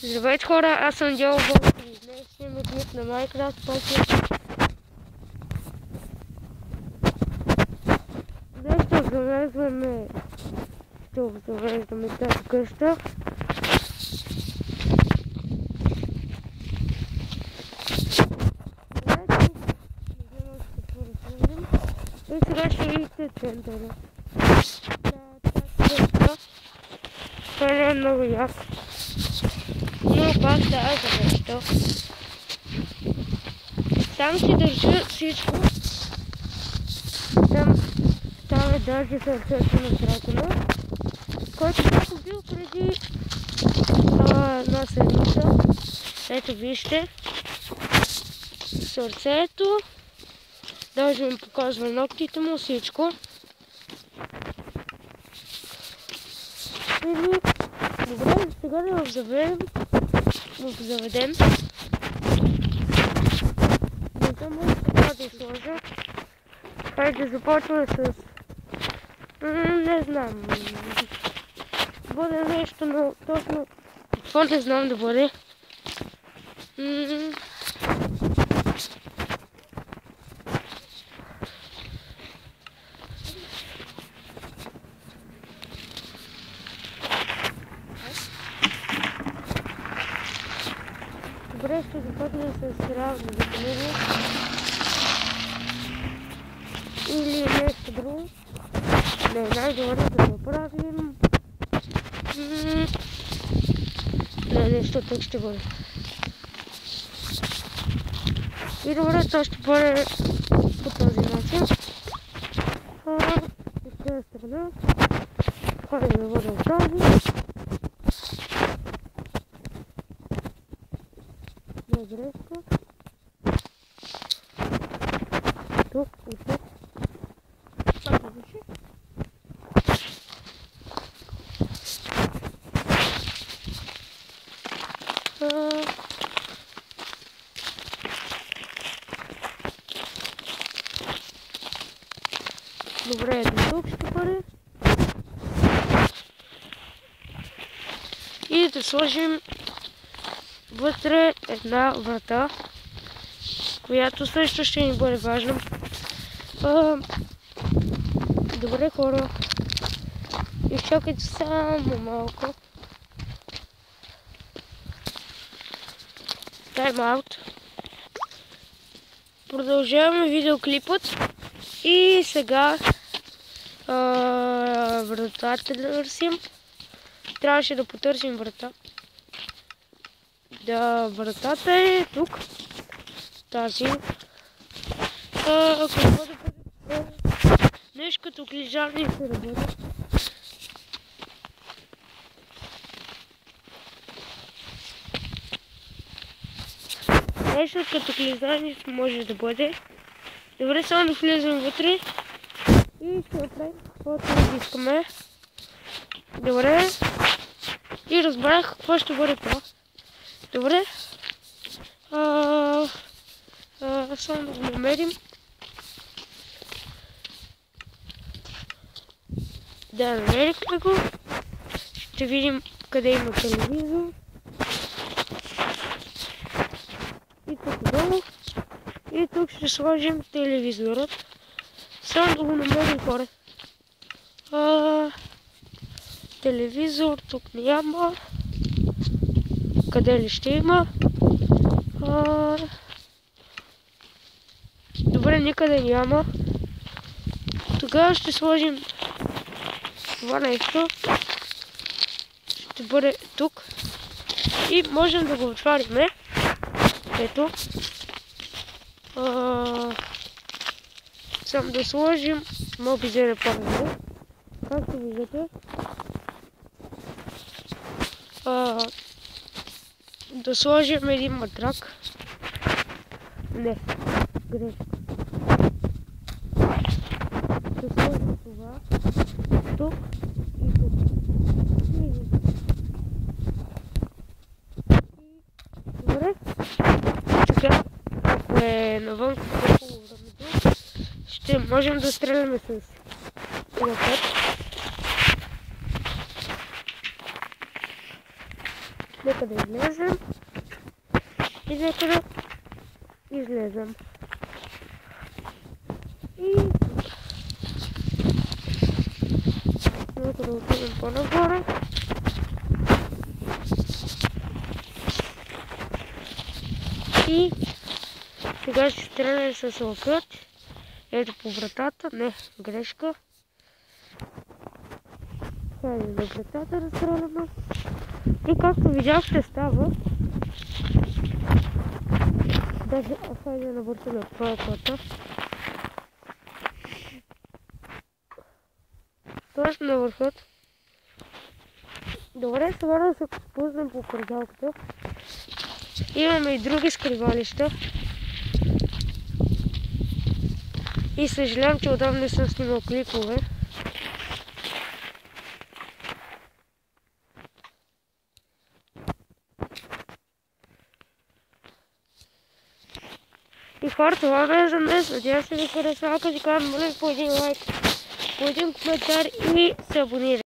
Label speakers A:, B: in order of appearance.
A: Здравейте хора, аз съм Дяло Бог и днес ще имаме клип на Minecraft, който днес ще обзавеждаме тази къща. И сега ще видите центъра. Това не е много як. Но пак става за нещо. Там си държа всичко. Там става даже сърцето на дракона, който бях бил преди една седмица. Ето вижте. Сърцето. Даже ми показва ногтите му, всичко. Добре, сега да го заведем. Не знам какво да сложа. Хайде да започваме с... не знам. Бъде нещо, но точно какво не знам да бъде. Добре, ще започнем с равно запаление. Или нещо друго. Не, най-добре да направим. Не, нещо тук ще бъде. И добре, това ще бъде по този начин. От тази страна. Хайде да бъде от тази. Грешка. Тук и тук. Така беше. Добре, до тук ще бъде. И да сложим вътре една врата, която също ще ни бъде важна. Добре хора, изчакайте само малко. Time out. Продължаваме видеоклипът и сега вратата да търсим. Трябваше да потърсим врата. Да, вратата е тук. Тази. Ако бъде нещо като клижарни ще да бъде. Нещо като клижарни може да бъде. Добре, само да влезем вътре и ще направим каквото искаме. Добре. И разбрах какво ще бъде това. Добре. Само да го намерим. Да, намерихме го. Ще видим къде има телевизор. И тук долу. И тук ще сложим телевизорът. Само да го намерим хора. Телевизор тук няма. Къде ли ще има? Добре, никъде няма. Тогава ще сложим това нещо. Ще бъде тук. И можем да го отварим. Ето. Само да сложим мобилен паралел. Както виждате. Да сложим един матрак. Не, грешка. Ще сложим това тук и тук. Добре. Сега, ако е навън хубаво времето, ще можем да стреляме с лъкът. Нека да излезем. И нека да излезем. И нека да отидем по-нагоре. И сега ще стреляме с лъкът. Ето по вратата. Не, грешка. Хайде на вратата да стреляме. И както видяхте става. Даже хайде на върха на първата. Точно на върхът. Добре, сега да се спуснем по предалката. Имаме и други скривалища. И съжалявам, че отдавна не съм снимал клипове. И хората, това е за днес. Надявам се ви хареса. Ако ви казвам, моля по един лайк, по един коментар и се абонирайте.